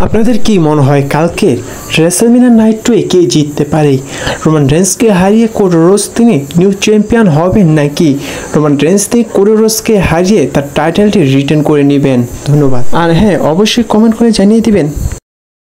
আপনাদের কি মনে হয় কালকে রেসলম্যানিয়া নাইট 2 কে জিততে পারে? রোমান রেন্সকে হারিয়ে কোডি রোডস তিনি নিউ চ্যাম্পিয়ন হবেন, নাকি রোমান রেন্স তিনি কোডি রোডসকে হারিয়ে তার টাইটেলটি রিটার্ন করে নেবেন? ধন্যবাদ। আর হ্যাঁ, অবশ্যই কমেন্ট করে জানিয়ে দিবেন।